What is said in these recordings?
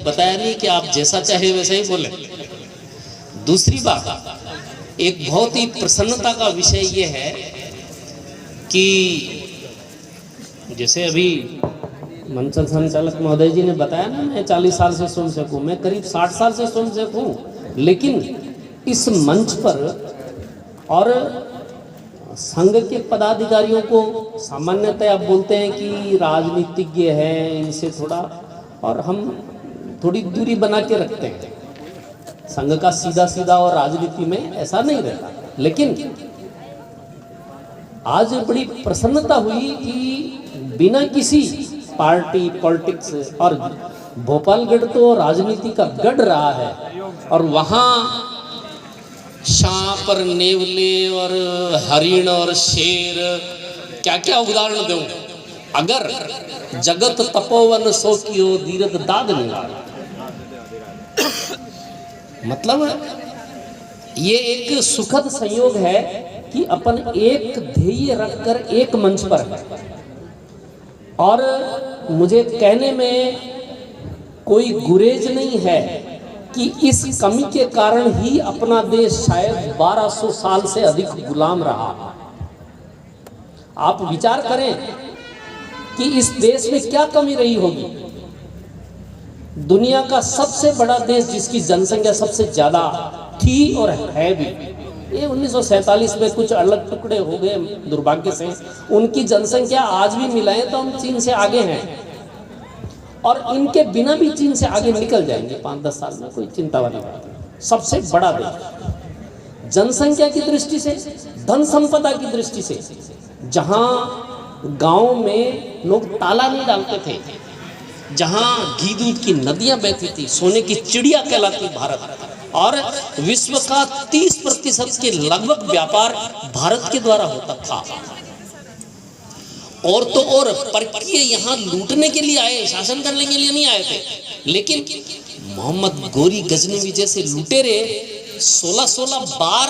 बताया नहीं कि आप जैसा चाहे वैसा ही बोले। दूसरी बात, एक बहुत ही प्रसन्नता का विषय ये है कि जैसे अभी मंच संचालक महोदय जी ने बताया ना, मैं 40 साल से स्वयंसेवक हूँ, मैं करीब 60 साल से स्वयंसेवक हूँ, लेकिन इस मंच पर और संघ के पदाधिकारियों को सामान्यतः आप बोलते हैं कि राजनीतिज्ञ हैं, इनसे थोड़ा और हम थोड़ी दूरी बना के रखते हैं। संघ का सीधा सीधा और राजनीति में ऐसा नहीं रहता, लेकिन आज बड़ी प्रसन्नता हुई कि बिना किसी पार्टी पॉलिटिक्स, और भोपालगढ़ तो राजनीति का गढ़ रहा है, और वहाँ सांप और नेवले और हरिण और शेर, क्या क्या उदाहरण दूं। अगर जगत तपोवन सो कियो दीरथ दाद निवार, मतलब ये एक सुखद संयोग है कि अपन एक ध्येय रखकर एक मंच पर है, और मुझे कहने में कोई गुरेज नहीं है कि इस कमी के कारण ही अपना देश शायद 1200 साल से अधिक गुलाम रहा। आप विचार करें कि इस देश में क्या कमी रही होगी। दुनिया का सबसे बड़ा देश जिसकी जनसंख्या सबसे ज्यादा थी और है भी, ये 1947 में कुछ अलग टुकड़े हो गए दुर्भाग्य से, उनकी जनसंख्या आज भी मिलाएं तो हम चीन से आगे हैं, और इनके बिना भी चीन से आगे निकल जाएंगे 5-10 साल में, कोई चिंता वाली बात नहीं। सबसे बड़ा देश जनसंख्या की दृष्टि से, धन संपदा की दृष्टि से, जहां गांव में लोग ताला नहीं डालते थे, जहां घी दूध की नदियां बहती थी, सोने की चिड़िया कहलाती भारत, और विश्व का 30% के लगभग व्यापार भारत के द्वारा होता था। और तो और परकीय यहाँ लूटने के लिए आए, शासन करने के लिए नहीं आए थे, लेकिन मोहम्मद गोरी गजनवी जैसे लुटेरे 16-16 बार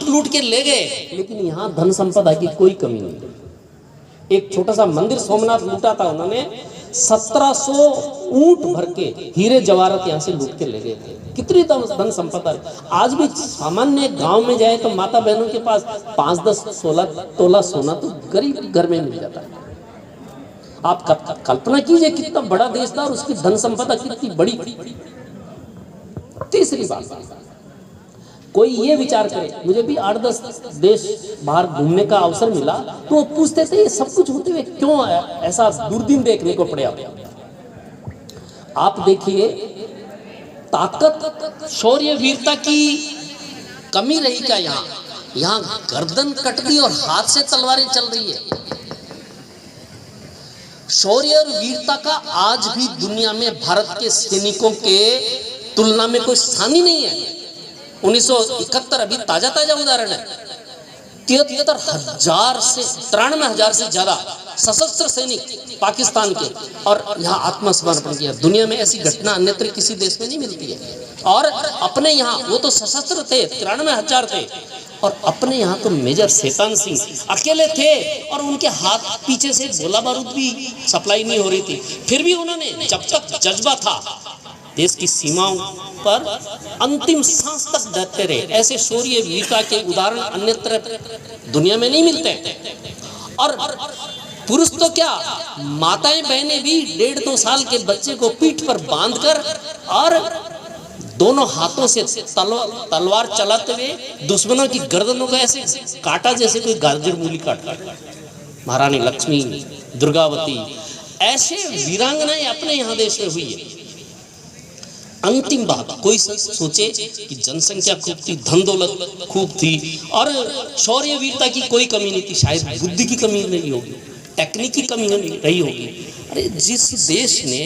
लूट के ले गए, लेकिन यहाँ धन संपदा की कोई कमी नहीं। एक छोटा सा मंदिर सोमनाथ लूटा था उन्होंने, 1700 ऊंट भर के हीरे जवाहरात यहाँ से लूट के ले गए थे। कितनी धन संपदा है। आज भी सामान्य गांव में जाए तो माता बहनों के पास 5-10-16 तोला सोना तो गरीब घर में मिल जाता है। आप कल्पना कीजिए कितना बड़ा देश था और उसकी धन संपदा कितनी बड़ी। तीसरी बात, कोई ये विचार करे, मुझे भी 8-10 देश बाहर घूमने का अवसर मिला, तो वो पूछते थे ये सब कुछ होते हुए क्यों ऐसा दुर्दिन देखने को पड़े। आप देखिए, ताकत शौर्य वीरता की कमी रही क्या? यहाँ गर्दन कट गई और हाथ से तलवारें चल रही है। शौर्य और वीरता का आज भी दुनिया में भारत के सैनिकों के तुलना में कोई स्थान ही नहीं है। 1971 अभी ताजा उदाहरण है, 93,000 से 93,000 से ज्यादा सशस्त्र सैनिक पाकिस्तान के, और यहाँ आत्मसमर्पण किया। दुनिया में ऐसी घटना अन्यत्र किसी देश में नहीं मिलती है। और अपने यहाँ वो तो सशस्त्र थे, 93,000 थे, और अपने यहाँ तो मेजर शैतान सिंह अकेले थे, और उनके हाथ पीछे से गोला बारूद भी सप्लाई नहीं हो रही थी, फिर भी उन्होंने जब तक जज्बा था देश की सीमाओं पर अंतिम सांस तक डटते रहे। ऐसे शौर्य वीरता के उदाहरण अन्यत्र दुनिया में नहीं मिलते। और पुरुष तो क्या, माताएं बहनें भी 1.5-2 साल के बच्चे को पीठ पर बांधकर और दोनों हाथों से तलवार चलाते हुए दुश्मनों की गर्दनों को ऐसे काटा जैसे कोई गाजर मूली काटता। महारानी लक्ष्मी, दुर्गावती, ऐसे वीरांगनाएं अपने यहाँ देश में हुई है। अंतिम बात, कोई सोचे कि जनसंख्या खूब थी, धन दौलत खूब थी और शौर्य वीरता की कोई कमी नहीं थी, शायद बुद्धि की कमी नहीं होगी, टेक्निक की कमी नहीं रही होगी। अरे जिस देश ने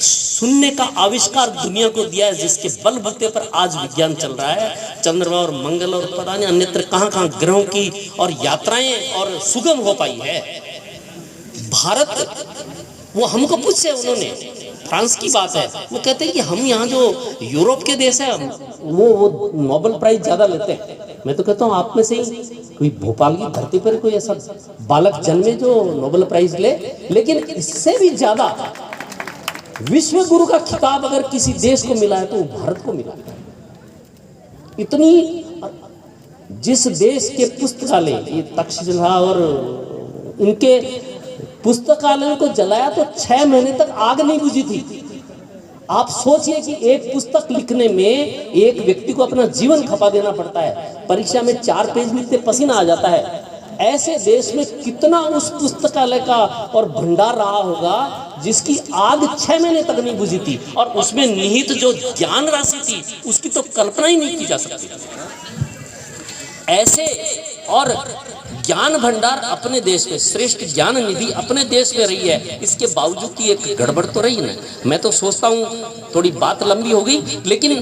शून्य का आविष्कार दुनिया को दिया है, जिसके बलबूते पर आज विज्ञान चल रहा है, चंद्रमा और मंगल और पता नहीं अन्यत्र कहाँ ग्रहों की और यात्राएं और सुगम हो पाई है, भारत वो हमको पूछे, उन्होंने फ्रांस की बात है, वो कहते हैं कि हम यहाँ जो यूरोप के देश है वो नोबेल प्राइज ज्यादा लेते हैं। मैं तो कहता हूँ आप में से ही कोई भोपाल की धरती पर कोई ऐसा बालक जन्मे जो नोबेल प्राइज ले, लेकिन इससे भी ज्यादा विश्व गुरु का खिताब अगर किसी देश को मिला है तो वो भारत को मिला है। इतनी, जिस देश के पुस्तकालय, ये तक्षशिला और इनके पुस्तकालय को जलाया तो 6 महीने तक आग नहीं बुझी थी। आप सोचिए कि एक पुस्तक लिखने में एक व्यक्ति को अपना जीवन खपा देना पड़ता है, परीक्षा में 4 पेज लिखते पसीना आ जाता है। ऐसे देश में कितना उस पुस्तकालय का और भंडार रहा होगा जिसकी आग 6 महीने तक नहीं बुझी थी, और उसमें निहित जो ज्ञान राशि थी उसकी तो कल्पना ही नहीं की जा सकती। ऐसे और ज्ञान भंडार अपने देश में, श्रेष्ठ ज्ञान निधि अपने देश में रही है, इसके बावजूद की एक गड़बड़ तो रही ना। मैं तो सोचता हूँ थोड़ी बात लंबी हो गई, लेकिन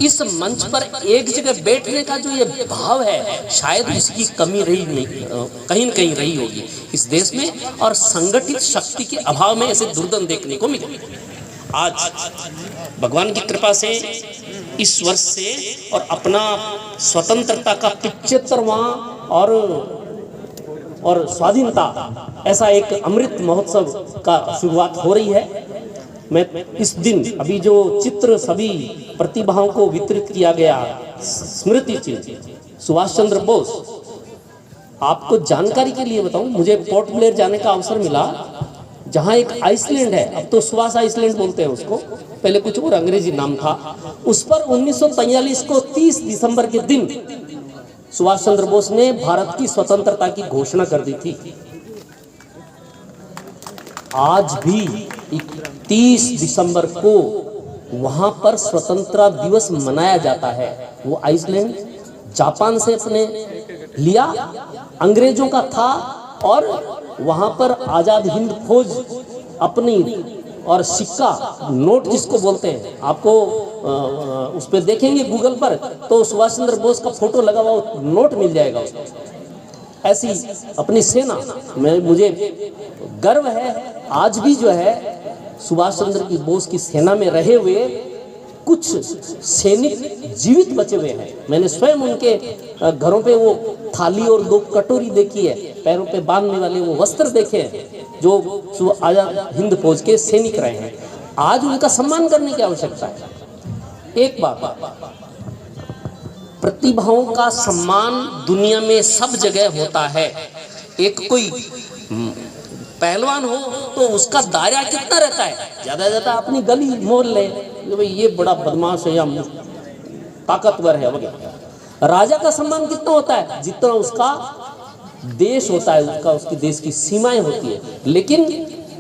इस मंच पर एक जगह बैठने का जो ये भाव है, शायद इसकी कमी रही नहीं, कहीं न कहीं रही होगी इस देश में, और संगठित शक्ति के अभाव में ऐसे दुर्दन देखने को मिले। आज भगवान की कृपा से इस वर्ष से और अपना स्वतंत्रता का 75वां और स्वाधीनता, ऐसा एक अमृत महोत्सव का शुरुआत हो रही है। मैं इस दिन अभी जो चित्र सभी प्रतिभाओं को वितरित किया गया, स्मृति चिन्ह सुभाष चंद्र बोस, आपको जानकारी के लिए बताऊं, मुझे पोर्ट ब्लेयर जाने का अवसर मिला, जहां एक आइसलैंड है, अब तो सुभाष आइसलैंड बोलते हैं उसको, पहले कुछ और अंग्रेजी नाम था। उस पर 1943 को 30 दिसंबर के दिन सुभाष चंद्र बोस ने भारत की स्वतंत्रता की घोषणा कर दी थी। आज भी 30 दिसंबर को वहां पर स्वतंत्रता दिवस मनाया जाता है। वो आइसलैंड जापान से अपने लिया, अंग्रेजों का था, और वहां पर आजाद हिंद फौज अपनी, और सिक्का नोट जिसको बोलते हैं, आपको उस पर देखेंगे गूगल पर तो सुभाष चंद्र बोस का फोटो लगा हुआ नोट मिल जाएगा उसको। ऐसी अपनी सेना में मुझे गर्व है। आज भी जो है सुभाष चंद्र की बोस की सेना में रहे हुए कुछ सैनिक जीवित बचे हुए हैं। मैंने स्वयं उनके घरों पे वो थाली और 2 कटोरी देखी है, पैरों पे बांधने वाले वो वस्त्र देखे हैं, जो आजाद हिंद फौज के सैनिक रहे हैं। आज उनका सम्मान करने की आवश्यकता है। एक बात, प्रतिभाओं का सम्मान दुनिया में सब जगह होता है। एक कोई पहलवान हो तो उसका दायरा कितना रहता है, ज्यादा ज्यादा अपनी गली मोल ले, भाई ये बड़ा बदमाश है या ताकतवर है वगैरह। राजा का सम्मान कितना होता है, जितना उसका देश होता है, उसकी देश की सीमाएं होती है। लेकिन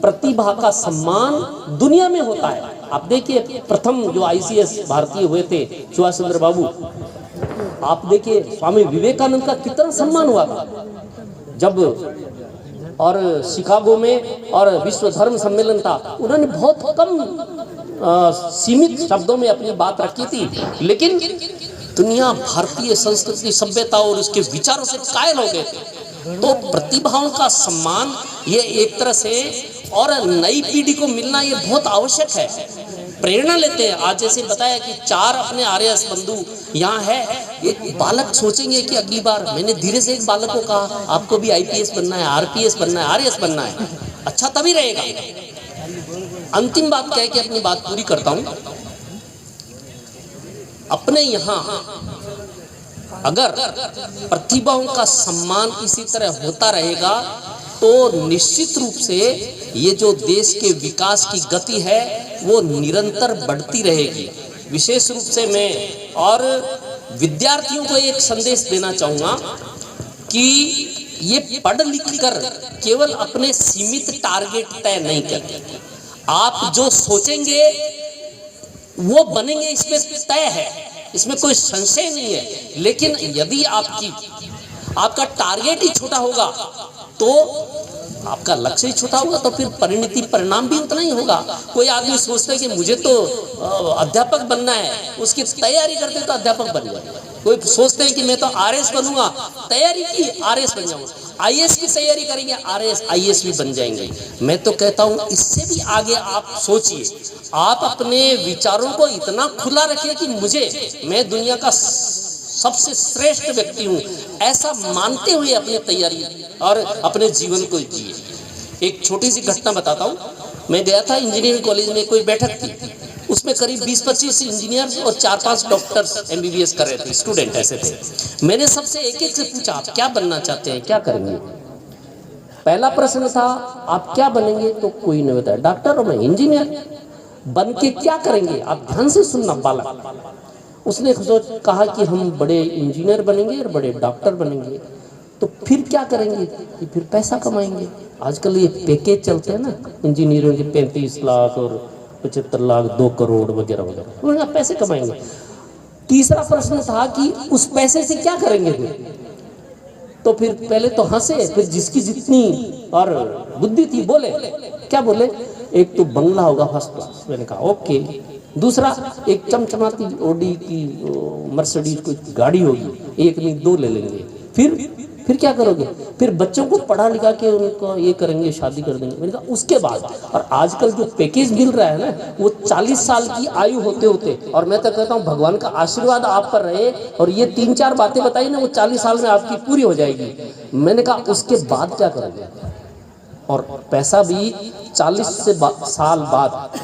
प्रतिभा का सम्मान दुनिया में होता है। आप देखिए, प्रथम जो ICS भारतीय हुए थे सुभाष चंद्र बाबू, आप देखिए स्वामी विवेकानंद का कितना सम्मान हुआ था जब, और शिकागो में और विश्व धर्म सम्मेलन था, उन्होंने बहुत कम सीमित शब्दों में अपनी बात रखी थी, लेकिन दुनिया भारतीय संस्कृति, सभ्यता और उसके विचारों से कायल हो गए थे। तो प्रतिभाओं का सम्मान ये एक तरह से, और नई पीढ़ी को मिलना ये बहुत आवश्यक है। प्रेरणा लेते हैं। आज जैसे बताया कि 4 अपने RS बंधु यहाँ है, एक बालक सोचेंगे कि अगली बार, मैंने धीरे से एक बालक को कहा आपको भी IPS बनना है, RPS बनना है, RS बनना है, अच्छा तभी रहेगा। अंतिम बात कह के अपनी बात पूरी करता हूँ। अपने यहाँ अगर प्रतिभाओं का सम्मान इसी तरह होता रहेगा तो निश्चित रूप से ये जो देश के विकास की गति है वो निरंतर बढ़ती रहेगी। विशेष रूप से मैं और विद्यार्थियों को एक संदेश देना चाहूँगा कि ये पढ़ लिख कर केवल अपने सीमित टारगेट तय नहीं करते। आप जो सोचेंगे वो बनेंगे, इसमें तय है, इसमें कोई संशय नहीं है। लेकिन यदि आपका टारगेट ही छोटा होगा तो आपका लक्ष्य ही छोटा होगा, तो फिर परिणति परिणाम भी उतना ही होगा। कोई आदमी सोचता है कि मुझे तो अध्यापक बनना है, उसकी तैयारी करते तो अध्यापक बन जाए। कोई सोचते हैं कि मैं तो RS बनूंगा, तैयारी की RS बन जाऊंगा। IAS की तैयारी करेंगे, RS IAS भी बन जाएंगे। मैं तो कहता हूं इससे भी आगे आप सोचिए, आप अपने विचारों को इतना खुला रखिए कि मैं दुनिया का सबसे श्रेष्ठ व्यक्ति हूँ, ऐसा मानते हुए अपनी तैयारी और अपने जीवन को जिए। एक छोटी सी घटना बताता हूँ। मैं गया था इंजीनियरिंग कॉलेज में, कोई बैठक थी, उसमें करीब 20-25 इंजीनियर और 4-5 डॉक्टर्स एमबीबीएस कर रहे थे, स्टूडेंट ऐसे थे। मैंने सबसे एक एक से पूछा, आप क्या बनना चाहते हैं, क्या करेंगे? पहला प्रश्न था, आप क्या बनेंगे? तो कोई नहीं बताया, डॉक्टर और मैं इंजीनियर। बन के क्या करेंगे? आप ध्यान से सुनना बालक। उसने कहा कि हम बड़े इंजीनियर बनेंगे और बड़े डॉक्टर बनेंगे। तो फिर क्या करेंगे? कि फिर पैसा कमाएंगे। आजकल ये पैकेज चलते हैं ना इंजीनियरों के, 35 लाख और 75 लाख, 2 करोड़ वगैरह वगैरह, पैसे कमाएंगे। तीसरा प्रश्न था कि उस पैसे से क्या करेंगे फिर? तो फिर पहले तो हंसे, फिर जिसकी जितनी और बुद्धि थी बोले, क्या बोले? एक तो बंगला होगा फर्स्ट क्लास। मैंने कहा ओके। दूसरा, एक चमचमाती ऑडी की मर्सिडीज कोई गाड़ी होगी, एक नहीं 2 ले लेंगे। फिर क्या करोगे? फिर बच्चों को पढ़ा लिखा के उनको ये करेंगे, शादी कर देंगे। मैंने कहा उसके बाद? और आजकल जो पैकेज मिल रहा है ना, वो 40 साल की आयु होते होते, और मैं तो कहता हूँ भगवान का आशीर्वाद आप पर रहे, और ये 3-4 बातें बताई ना, वो 40 साल में आपकी पूरी हो जाएगी। मैंने कहा उसके बाद क्या करोगे? और पैसा भी 40 साल बाद,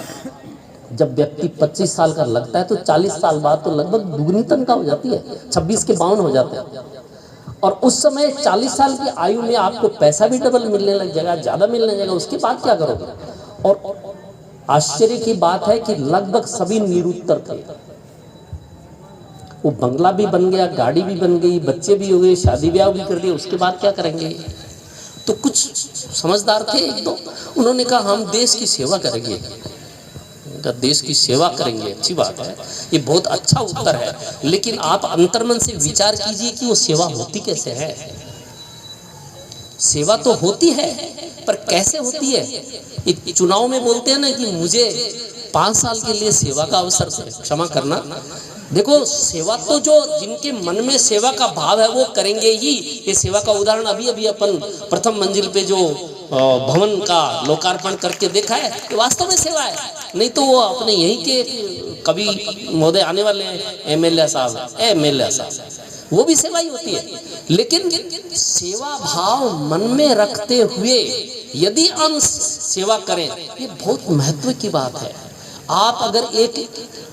जब व्यक्ति 25 साल का लगता है तो 40 साल बाद तो लगभग दुगनी तनख्वाह हो जाती है, 26 के 52 हो जाते हैं। और उस समय 40 साल की आयु में आपको पैसा भी डबल मिलने लग जाएगा, ज़्यादा मिलने लगेगा। उसके बाद क्या करोगे? और आश्चर्य की बात है कि लगभग सभी निरुत्तर थे। वो बंगला भी बन गया, गाड़ी भी बन गई, बच्चे भी हो गए, शादी ब्याह भी कर दिए, उसके बाद क्या करेंगे? तो कुछ समझदार थे एक दो, उन्होंने कहा हम देश की सेवा करेंगे। देश की सेवा करेंगे, अच्छी बात है, ये बहुत अच्छा उत्तर है, लेकिन आप अंतर्मन से विचार कीजिए कि वो सेवा होती कैसे है। सेवा तो होती है, पर कैसे होती है? एक चुनाव में बोलते हैं ना कि मुझे 5 साल के लिए सेवा का अवसर से, क्षमा करना, देखो सेवा तो जो जिनके मन में सेवा का भाव है वो करेंगे ही। ये सेवा का उदाहरण अभी अपन प्रथम मंजिल पे जो भवन का लोकार्पण करके देखा है, ये वास्तव में सेवा है। नहीं तो वो अपने यहीं के कभी महोदय आने वाले हैं, एमएलए साहब, वो भी सेवा ही होती है। लेकिन सेवा भाव मन में रखते हुए यदि हम सेवा करें, ये बहुत महत्व की बात है। आप अगर एक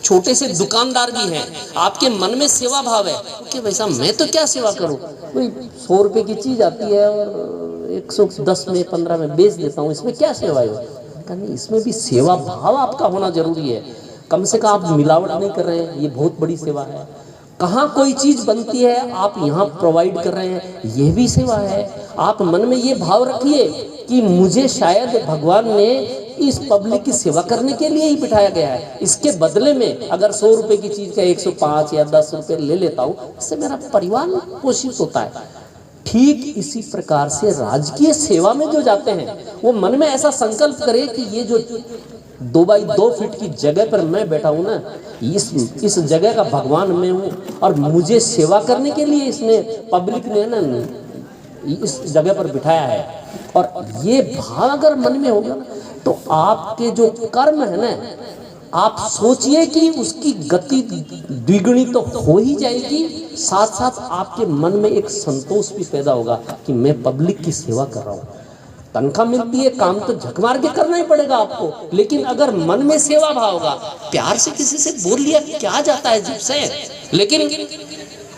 छोटे से दुकानदार भी हैं, आपके मन में सेवा भाव है कि भाई साहब मैं तो क्या सेवा करूं, कोई 100 रुपए की चीज आती है और 110 में 15 में बेच देता हूं, इसमें क्या सेवा है? नहीं, इसमें भी सेवा भाव आपका होना जरूरी है। कम से कम आप मिलावट नहीं कर रहे हैं, ये बहुत बड़ी सेवा है। कहाँ कोई चीज बनती है आप यहाँ प्रोवाइड कर रहे हैं, ये भी सेवा है। आप मन में ये भाव रखिए कि मुझे शायद भगवान ने इस पब्लिक की सेवा करने के लिए ही बिठाया गया है। इसके बदले में अगर 100 रुपए की चीज का 105 या 10 रुपए ले लेता हूँ, इससे मेरा परिवार पोषित होता है। ठीक इसी प्रकार से राजकीय सेवा में जो जाते हैं, वो मन में ऐसा संकल्प करे कि ये जो 2 बाई 2 फीट की जगह पर मैं बैठा हूँ ना, इस जगह का भगवान मैं हूँ, और मुझे सेवा करने के लिए इसने पब्लिक ने ना इस जगह पर बिठाया है। और ये भाव अगर मन में होगा तो आपके जो कर्म है ना, आप सोचिए कि उसकी गति द्विगुणी तो हो ही जाएगी, साथ साथ आपके मन में एक संतोष भी पैदा होगा कि मैं पब्लिक की सेवा कर रहा हूँ। तनख्वाह मिलती है, काम तो झक मार के करना ही पड़ेगा आपको, लेकिन अगर मन में सेवा भाव होगा, प्यार से किसी से बोल लिया क्या जाता है जीभ से। लेकिन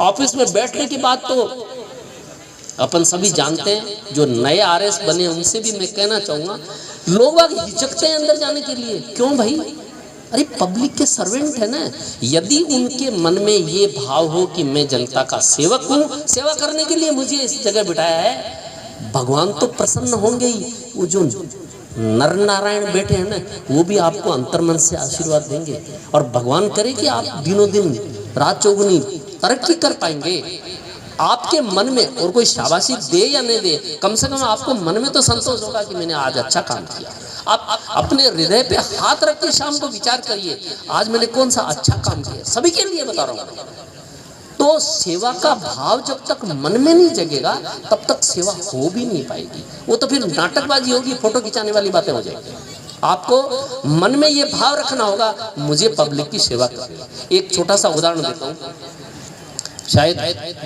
ऑफिस में बैठने के बाद तो अपन सभी जानते हैं, जो नए आरएस बने उनसे भी मैं कहना चाहूँगा, लोग हिचकते हैं अंदर जाने के लिए। क्यों भाई? अरे पब्लिक के सर्वेंट है ना। यदि उनके मन में ये भाव हो कि मैं जनता का सेवक हूँ, सेवा करने के लिए मुझे इस जगह बिठाया है, भगवान तो प्रसन्न होंगे ही। वो जो नर नारायण बैठे हैं ना, वो भी आपको अंतर्मन से आशीर्वाद देंगे, और भगवान करे कि आप दिनों दिन रात चौगुनी तरक्की कर पाएंगे। आपके मन में और कोई शाबाशी दे या नहीं दे, कम से कम आपको मन में तो संतोष होगा कि मैंने आज अच्छा काम किया। आप अपने हृदय पे हाथ रख के शाम को विचार करिए, आज मैंने कौन सा अच्छा काम किया। सभी के लिए बता रहा हूँ। तो सेवा का भाव जब तक मन में नहीं जगेगा, तब तक सेवा हो भी नहीं पाएगी। वो तो फिर नाटकबाजी होगी, फोटो खिंचाने वाली बातें हो जाएगी। आपको मन में ये भाव रखना होगा, मुझे पब्लिक की सेवा करनी। एक छोटा सा उदाहरण देता हूँ, शायद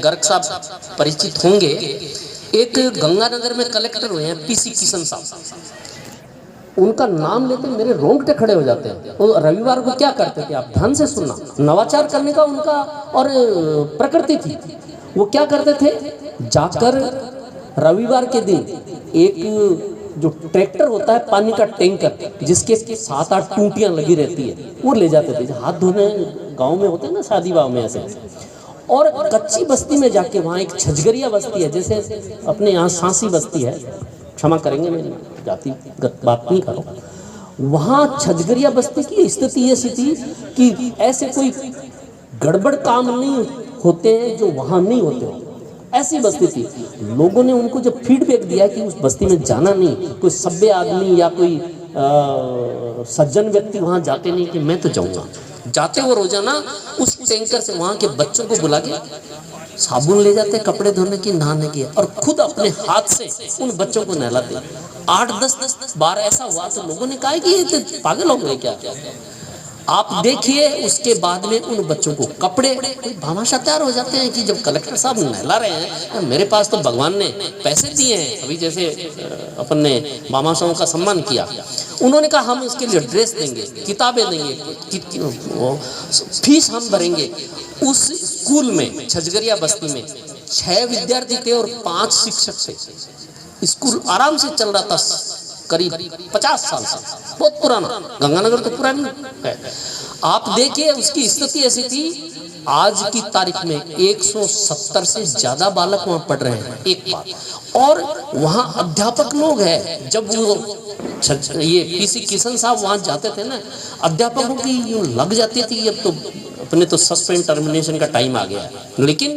गर्ग साहब परिचित होंगे। एक गंगानगर में कलेक्टर हुए हैं, पीसी किशन साहब। उनका नाम लेते मेरे रोंगटे खड़े हो जाते हैं। वो रविवार को क्या करते थे, आप ध्यान से सुनना, नवाचार करने का उनका और प्रकृति थी। वो क्या करते थे, जाकर रविवार के दिन एक जो ट्रैक्टर होता है पानी का टैंकर जिसके 7-8 टूटियां लगी रहती है, वो ले जाते थे। हाथ धोने गांव में होते हैं ना, शादी वाव में ऐसे। और कच्ची बस्ती में जाके, वहाँ एक छजगरिया बस्ती है, जैसे अपने यहाँ सांसी बस्ती है, क्षमा करेंगे मैं जातिगत बात नहीं कर रहा हूँ। वहाँ छजगरिया बस्ती की स्थिति ऐसी थी कि ऐसे कोई गड़बड़ काम नहीं होते हैं जो वहाँ नहीं होते हो, ऐसी बस्ती थी। लोगों ने उनको जब फीडबैक दिया कि उस बस्ती में जाना नहीं, कोई सभ्य आदमी या कोई सज्जन व्यक्ति वहाँ जाते नहीं, कि मैं तो जाऊँगा। जाते वो रोजाना उस टैंकर से वहाँ के बच्चों को बुला के साबुन ले जाते कपड़े धोने की, नहाने की, और खुद अपने हाथ से उन बच्चों को नहलाते। 8-10 बार ऐसा हुआ तो लोगों ने कहा कि ये तो पागल हो गए क्या। आप देखिए उसके बाद में उन बच्चों को कपड़े, कोई भामाशाह तैयार हो जाते हैं कि जब कलेक्टर साहब नहला रहे हैं, मेरे पास तो भगवान ने पैसे दिए हैं। अभी जैसे अपन ने भामाशाहों का सम्मान किया, उन्होंने कहा हम इसके लिए ड्रेस देंगे, किताबें देंगे, फीस हम भरेंगे। उस स्कूल में छजगरिया बस्ती में 6 विद्यार्थी थे और 5 शिक्षक थे। स्कूल आराम से चल रहा था करीब 50 साल से, बहुत पुराना। गंगानगर तो पुरानी है। आप देखिए उसकी स्थिति ऐसी थी, आज की तारीख में 170 से ज्यादा बालक वहां पढ़ रहे हैं, एक बात। और वहां अध्यापक लोग हैं। जब वो ये पीसी किशन साहब वहां जाते थे ना, अध्यापकों की यूं लग जाती थी अब तो अपने तो सस्पेंड टर्मिनेशन का टाइम आ गया है। लेकिन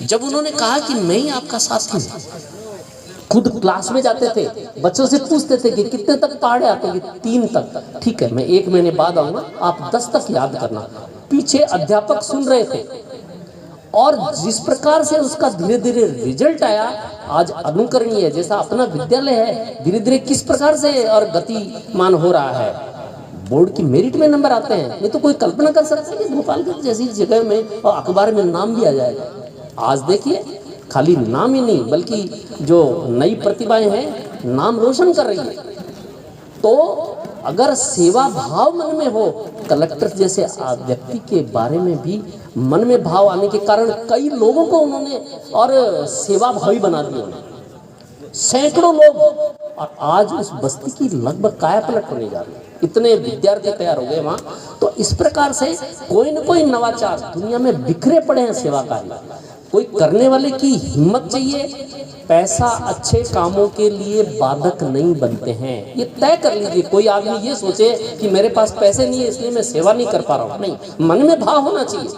जब उन्होंने कहा कि मैं ही आपका साथी हूं, खुद क्लास में जाते थे, बच्चों से पूछते थे कि कितने तक पढ़े आते हैं, 3 तक। ठीक है, मैं 1 महीने बाद आऊंगा, आप 10 तक याद करना। पीछे अध्यापक सुन रहे थे। और जिस प्रकार से उसका धीरे धीरे रिजल्ट आया, आज अनुकरणीय, जैसा अपना विद्यालय है, धीरे धीरे किस प्रकार से और गतिमान हो रहा है। बोर्ड की मेरिट में नंबर आते हैं, नहीं तो कोई कल्पना कर सकता है कि भोपालगंज जैसी जगह में और अखबार में नाम भी आ जाएगा। आज देखिए, खाली नाम ही नहीं बल्कि जो नई प्रतिभाएं हैं नाम रोशन कर रही है। तो अगर सेवा भाव मन में हो, कलेक्टर जैसे व्यक्ति के बारे में भी मन में भाव आने के कारण कई लोगों को उन्होंने और सेवा भावी बना दिया, सैकड़ों लोग। और आज उस बस्ती की लगभग काया पलट होने जा रही है, इतने विद्यार्थी तैयार हो गए वहां। तो इस प्रकार से कोई न कोई नवाचार दुनिया में बिखरे पड़े हैं सेवा कार्य। कोई करने वाले की हिम्मत चाहिए। पैसा अच्छे कामों के लिए बाधक नहीं बनते हैं, ये तय कर लीजिए। कोई आदमी ये सोचे कि मेरे पास पैसे नहीं है इसलिए मैं सेवा नहीं कर पा रहा हूँ, नहीं, मन में भाव होना चाहिए।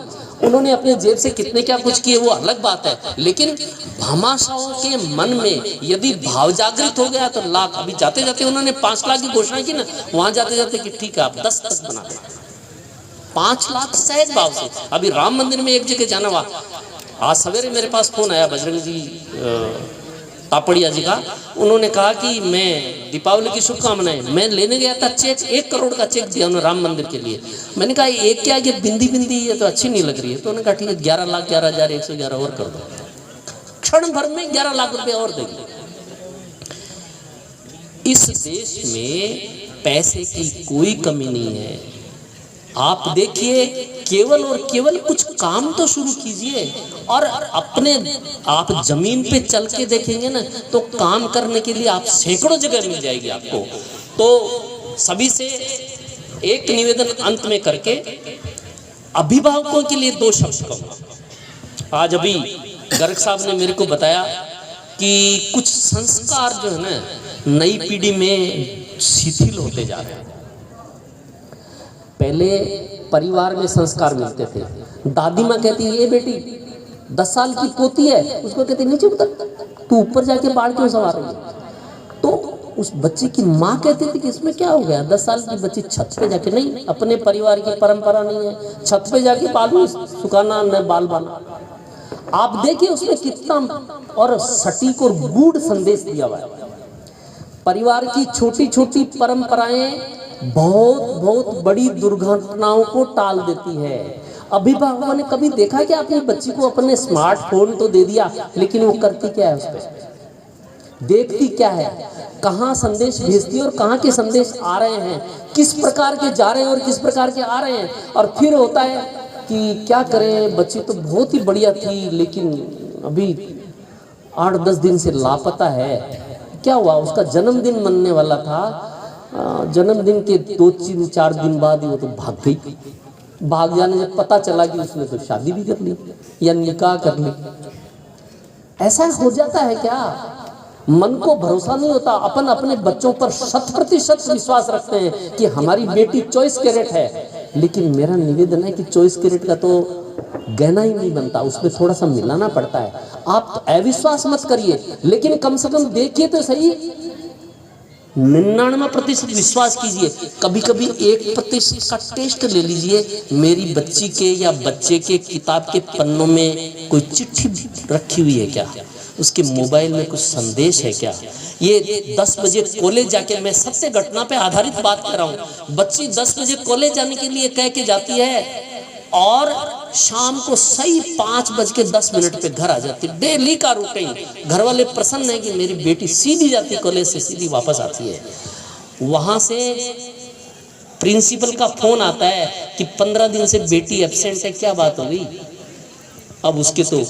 उन्होंने अपने जेब से कितने क्या कुछ किए वो अलग बात है, लेकिन भामाशाहों के मन में यदि भाव जागृत हो गया तो लाख। अभी जाते जाते उन्होंने 5 लाख की घोषणा की ना, वहां जाते जाते कि ठीक है आप 10 तक बना दें, 5 लाख सहज भाव से। अभी राम मंदिर में एक जगह जाना हुआ, आज सवेरे मेरे पास फोन आया बजरंग जी तापड़िया जी का। उन्होंने कहा कि मैं दीपावली की शुभकामनाएं, मैं लेने गया था चेक, 1 करोड़ का चेक दिया उन्होंने राम मंदिर के लिए। मैंने कहा एक क्या, ये बिंदी बिंदी ये तो अच्छी नहीं लग रही है। तो उन्होंने कहा ठीक है 11,11,111 और कर दो। क्षण भर में 11 लाख रुपए और देंगे। इस देश में पैसे की कोई कमी नहीं है। आप देखिए, केवल और केवल कुछ काम तो शुरू कीजिए। और अपने आप जमीन पे चल के देखेंगे ना, तो काम करने के लिए आप सैकड़ों जगह मिल जाएगी आपको। तो सभी से एक निवेदन अंत में करके, अभिभावकों के लिए 2 शब्द कहूँगा। आज अभी गर्ग साहब ने मेरे को बताया कि कुछ संस्कार जो है ना नई पीढ़ी में शिथिल होते जा रहे हैं। पहले परिवार में संस्कार मिलते थे। दादी माँ कहती है ये बेटी 10 साल की पोती है, उसको कहती नीचे उतर, तू ऊपर जाके बाढ़ क्यों सवार रही है। तो उस बच्चे की माँ कहती थी कि इसमें क्या हो गया, 10 साल की बच्ची छत पे जाके, नहीं, अपने परिवार की परंपरा नहीं है छत पे जाके बाल सुखाना न बाल बाना। आप देखिए उसमें कितना और सटीक और गूढ़ संदेश दिया हुआ है। परिवार की छोटी छोटी परंपराएं बहुत बहुत बड़ी दुर्घटनाओं को टाल देती है। अभिभावकों ने कभी देखा कि आपने बच्ची को अपने स्मार्टफोन तो दे दिया, लेकिन वो करती क्या है उस पर? देखती क्या है, कहाँ संदेश भेजती है और कहाँ के संदेश आ रहे हैं, किस प्रकार के जा रहे हैं और किस प्रकार के आ रहे हैं। और फिर होता है कि क्या करें, बच्ची तो बहुत ही बढ़िया थी लेकिन अभी 8-10 दिन से लापता है। क्या हुआ, उसका जन्मदिन मनने वाला था, जन्मदिन के 2-3-4 दिन बाद ही वो तो भाग गई। भाग जाने से पता चला कि उसने तो शादी भी कर ली या निकाह कर ली। ऐसा हो जाता है क्या? मन को भरोसा नहीं होता। अपन अपने बच्चों पर 100% विश्वास रखते हैं कि हमारी बेटी 24 कैरेट है, लेकिन मेरा निवेदन है कि 24 कैरेट का तो गहना ही नहीं बनता, उसमें थोड़ा सा मिलाना पड़ता है। आप अविश्वास मत करिए, लेकिन कम से कम देखिए तो सही, 99% विश्वास कीजिए। कभी कभी 1% का टेस्ट ले लीजिए। मेरी बच्ची के या बच्चे के किताब के पन्नों में कोई चिट्ठी रखी हुई है क्या, उसके मोबाइल में कुछ संदेश है क्या। ये 10 बजे कॉलेज जाके, मैं सत्य घटना पे आधारित बात कर रहा हूँ, बच्ची 10 बजे कॉलेज जाने के लिए कह के जाती है और शाम को सही 5:10 पे घर आ जाती। डेली का रूटीन। घर वाले प्रसन्न है कि मेरी बेटी सीधी जाती कॉलेज से, सीधी वापस आती है। वहां से प्रिंसिपल का फोन आता है कि 15 दिन से बेटी एब्सेंट है, क्या बात हो गई। अब उसके तो